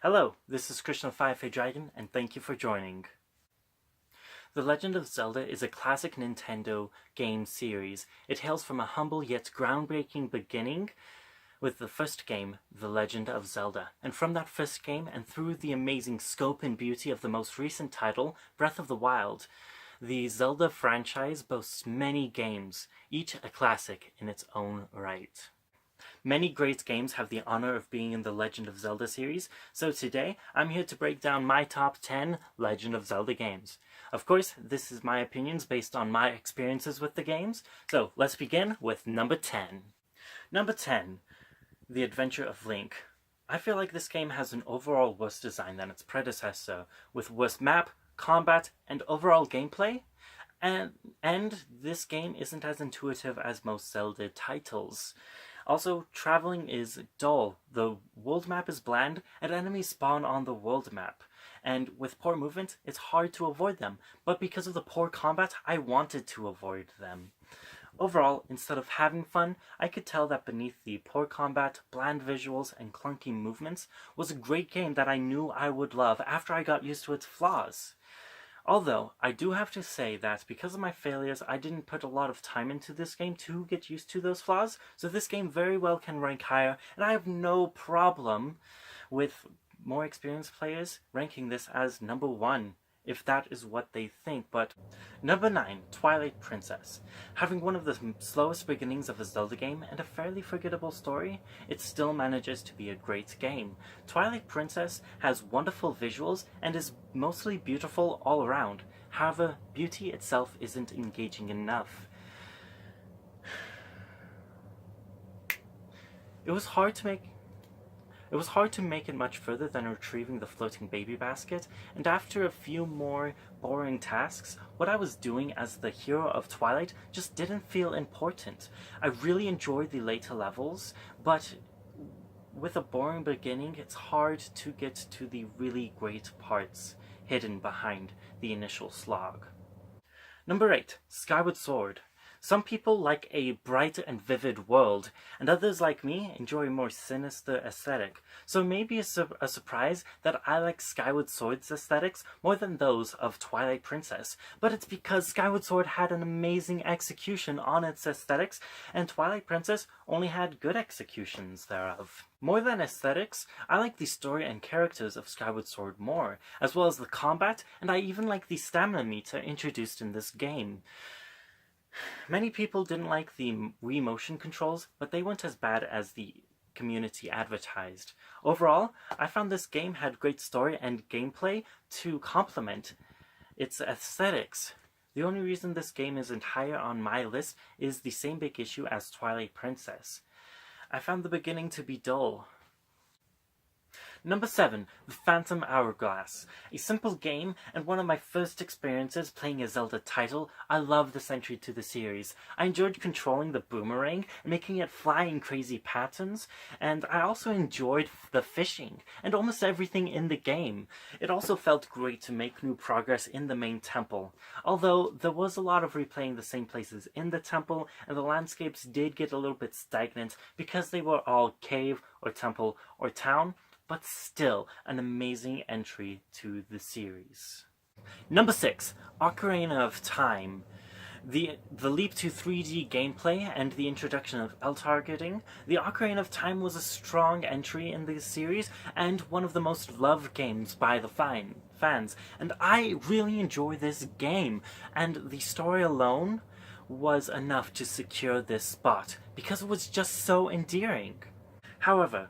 Hello, this is Krishna FireFeDragon, and thank you for joining. The Legend of Zelda is a classic Nintendo game series. It hails from a humble yet groundbreaking beginning with the first game, The Legend of Zelda. And from that first game, and through the amazing scope and beauty of the most recent title, Breath of the Wild, the Zelda franchise boasts many games, each a classic in its own right. Many great games have the honor of being in the Legend of Zelda series, so today I'm here to break down my top 10 Legend of Zelda games. Of course, this is my opinions based on my experiences with the games, so let's begin with number 10. Number 10, The Adventure of Link. I feel like this game has an overall worse design than its predecessor, with worse map, combat, and overall gameplay. And this game isn't as intuitive as most Zelda titles. Also, traveling is dull. The world map is bland, and enemies spawn on the world map. And with poor movement, it's hard to avoid them. But because of the poor combat, I wanted to avoid them. Overall, instead of having fun, I could tell that beneath the poor combat, bland visuals, and clunky movements was a great game that I knew I would love after I got used to its flaws. Although, I do have to say that because of my failures, I didn't put a lot of time into this game to get used to those flaws, so this game very well can rank higher, and I have no problem with more experienced players ranking this as number 1, if that is what they think. But number 9, Twilight Princess. Having one of the slowest beginnings of a Zelda game and a fairly forgettable story, it still manages to be a great game. Twilight Princess has wonderful visuals and is mostly beautiful all around. However, beauty itself isn't engaging enough. It was hard to make it much further than retrieving the floating baby basket, and after a few more boring tasks, what I was doing as the hero of Twilight just didn't feel important. I really enjoyed the later levels, but with a boring beginning, it's hard to get to the really great parts hidden behind the initial slog. Number 8, Skyward Sword. Some people like a bright and vivid world, and others like me enjoy a more sinister aesthetic, so it may be a surprise that I like Skyward Sword's aesthetics more than those of Twilight Princess, but it's because Skyward Sword had an amazing execution on its aesthetics, and Twilight Princess only had good executions thereof. More than aesthetics, I like the story and characters of Skyward Sword more, as well as the combat, and I even like the stamina meter introduced in this game. Many people didn't like the Wii motion controls, but they weren't as bad as the community advertised. Overall, I found this game had great story and gameplay to complement its aesthetics. The only reason this game isn't higher on my list is the same big issue as Twilight Princess. I found the beginning to be dull. Number 7, The Phantom Hourglass. A simple game, and one of my first experiences playing a Zelda title. I love this entry to the series. I enjoyed controlling the boomerang and making it fly in crazy patterns, and I also enjoyed the fishing, and almost everything in the game. It also felt great to make new progress in the main temple, although there was a lot of replaying the same places in the temple, and the landscapes did get a little bit stagnant because they were all cave or temple or town. But still, an amazing entry to the series. Number 6, Ocarina of Time. The leap to 3D gameplay and the introduction of L-targeting, the Ocarina of Time was a strong entry in the series and one of the most loved games by the fans. And I really enjoy this game, and the story alone was enough to secure this spot because it was just so endearing. However,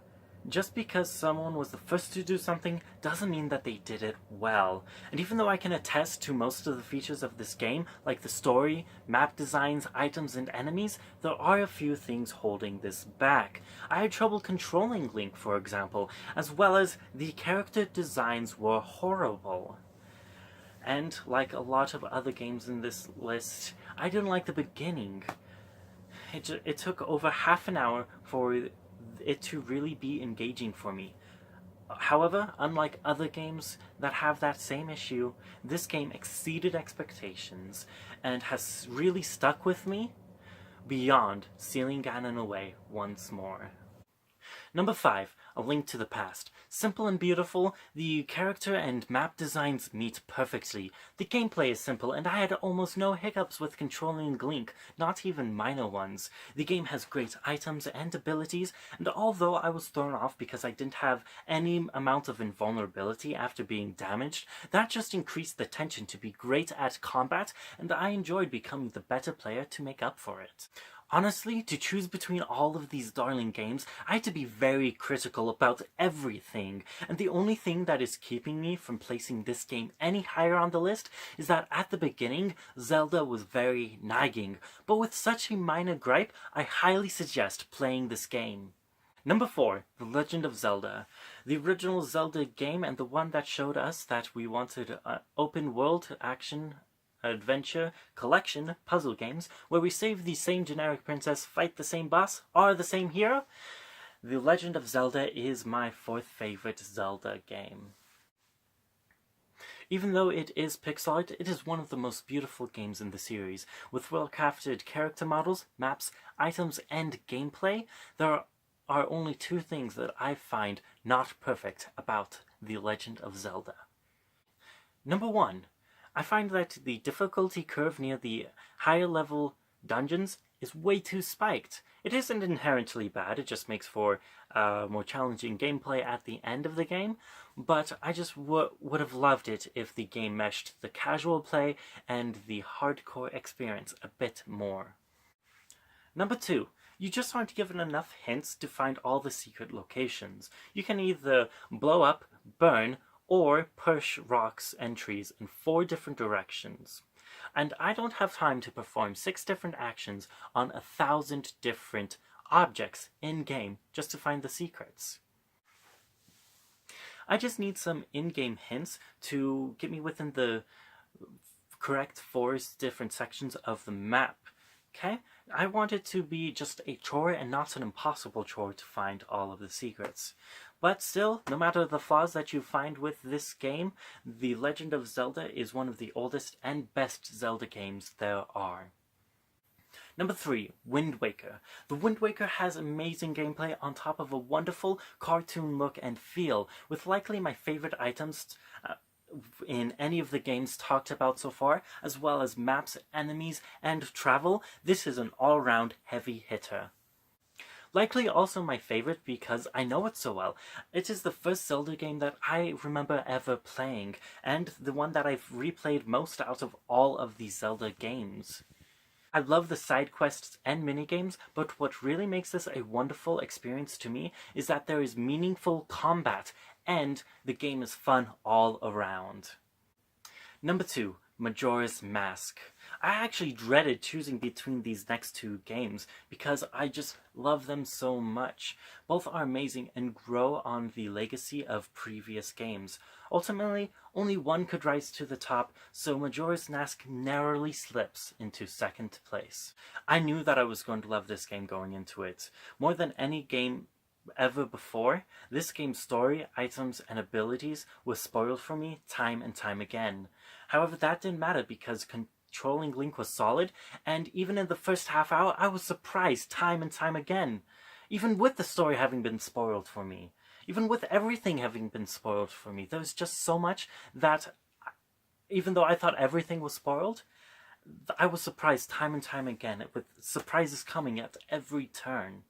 just because someone was the first to do something doesn't mean that they did it well. And even though I can attest to most of the features of this game, like the story, map designs, items, and enemies, there are a few things holding this back. I had trouble controlling Link, for example, as well as the character designs were horrible. And like a lot of other games in this list, I didn't like the beginning. It took over half an hour for it to really be engaging for me. However, unlike other games that have that same issue, this game exceeded expectations and has really stuck with me beyond sealing Ganon away once more. Number 5, A Link to the Past. Simple and beautiful, the character and map designs meet perfectly. The gameplay is simple, and I had almost no hiccups with controlling Link, not even minor ones. The game has great items and abilities, and although I was thrown off because I didn't have any amount of invulnerability after being damaged, that just increased the tension to be great at combat, and I enjoyed becoming the better player to make up for it. Honestly, to choose between all of these darling games, I had to be very critical about everything, and the only thing that is keeping me from placing this game any higher on the list is that at the beginning, Zelda was very nagging, but with such a minor gripe, I highly suggest playing this game. Number 4, The Legend of Zelda. The original Zelda game and the one that showed us that we wanted open world action adventure collection puzzle games where we save the same generic princess, fight the same boss, are the same hero. The Legend of Zelda is my 4th favorite Zelda game. Even though it is pixel art, it is one of the most beautiful games in the series. With well-crafted character models, maps, items, and gameplay, there are only 2 things that I find not perfect about The Legend of Zelda. Number 1. I find that the difficulty curve near the higher level dungeons is way too spiked. It isn't inherently bad, it just makes for more challenging gameplay at the end of the game, but I just would have loved it if the game meshed the casual play and the hardcore experience a bit more. Number 2. You just aren't given enough hints to find all the secret locations. You can either blow up, burn, or push rocks and trees in 4 different directions. And I don't have time to perform 6 different actions on 1,000 different objects in-game just to find the secrets. I just need some in-game hints to get me within the correct 4 different sections of the map. Okay? I want it to be just a chore and not an impossible chore to find all of the secrets. But still, no matter the flaws that you find with this game, The Legend of Zelda is one of the oldest and best Zelda games there are. Number 3, Wind Waker. The Wind Waker has amazing gameplay on top of a wonderful cartoon look and feel, with likely my favorite items in any of the games talked about so far, as well as maps, enemies, and travel. This is an all-round heavy hitter. Likely also my favorite because I know it so well. It is the first Zelda game that I remember ever playing, and the one that I've replayed most out of all of the Zelda games. I love the side quests and minigames, but what really makes this a wonderful experience to me is that there is meaningful combat, and the game is fun all around. Number 2, Majora's Mask. I actually dreaded choosing between these next 2 games because I just love them so much. Both are amazing and grow on the legacy of previous games. Ultimately, only one could rise to the top, so Majora's Mask narrowly slips into 2nd place. I knew that I was going to love this game going into it. More than any game ever before, this game's story, items, and abilities was spoiled for me time and time again. However, that didn't matter because controlling Link was solid, and even in the first half hour, I was surprised time and time again. Even with the story having been spoiled for me, even with everything having been spoiled for me, there was just so much that, even though I thought everything was spoiled, I was surprised time and time again, with surprises coming at every turn.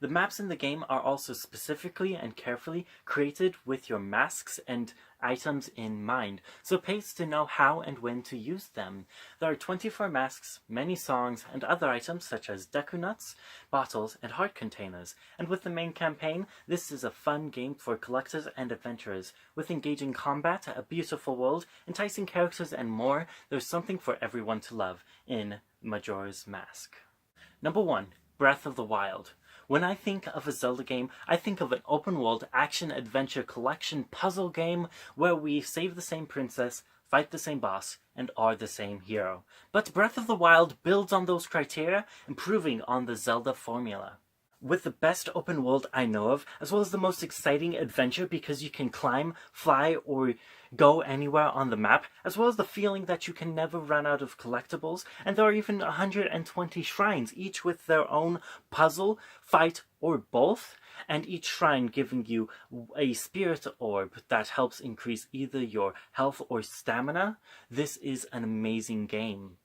The maps in the game are also specifically and carefully created with your masks and items in mind, so it pays to know how and when to use them. There are 24 masks, many songs, and other items such as Deku Nuts, bottles, and heart containers. And with the main campaign, this is a fun game for collectors and adventurers. With engaging combat, a beautiful world, enticing characters, and more, there's something for everyone to love in Majora's Mask. Number 1, Breath of the Wild. When I think of a Zelda game, I think of an open-world action-adventure collection puzzle game where we save the same princess, fight the same boss, and are the same hero. But Breath of the Wild builds on those criteria, improving on the Zelda formula. With the best open world I know of, as well as the most exciting adventure because you can climb, fly, or go anywhere on the map, as well as the feeling that you can never run out of collectibles, and there are even 120 shrines, each with their own puzzle, fight, or both. and each shrine giving you a spirit orb that helps increase either your health or stamina. This is an amazing game.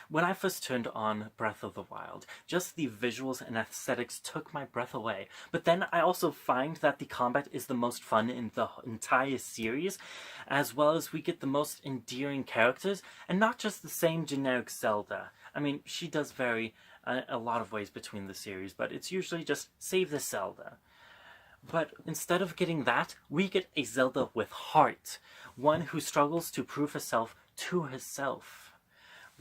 When I first turned on Breath of the Wild, just the visuals and aesthetics took my breath away. But then I also find that the combat is the most fun in the entire series, as well as we get the most endearing characters, and not just the same generic Zelda. I mean, she does vary a lot of ways between the series, but it's usually just save the Zelda. But instead of getting that, we get a Zelda with heart, one who struggles to prove herself to herself.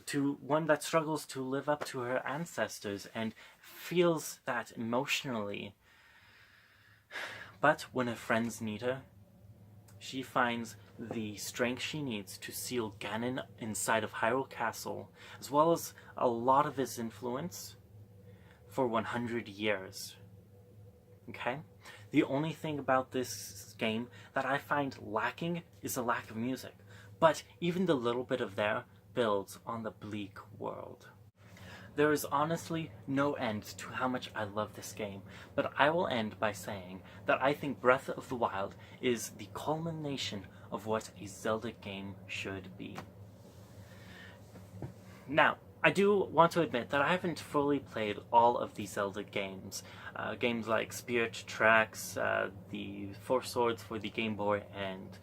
To one that struggles to live up to her ancestors and feels that emotionally. But when her friends need her, she finds the strength she needs to seal Ganon inside of Hyrule Castle, as well as a lot of his influence, for 100 years. Okay? The only thing about this game that I find lacking is a lack of music. But even the little bit of there builds on the bleak world. There is honestly no end to how much I love this game, but I will end by saying that I think Breath of the Wild is the culmination of what a Zelda game should be. Now, I do want to admit that I haven't fully played all of the Zelda games. Games like Spirit Tracks, the Four Swords for the Game Boy, and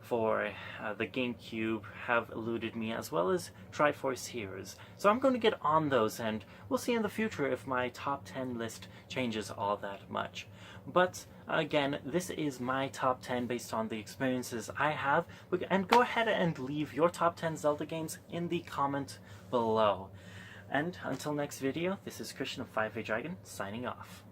for the GameCube have eluded me, as well as Triforce Heroes. So I'm going to get on those, and we'll see in the future if my top 10 list changes all that much. But again, this is my top 10 based on the experiences I have, and go ahead and leave your top 10 Zelda games in the comment below. And until next video, this is Christian of FireFeDragon signing off.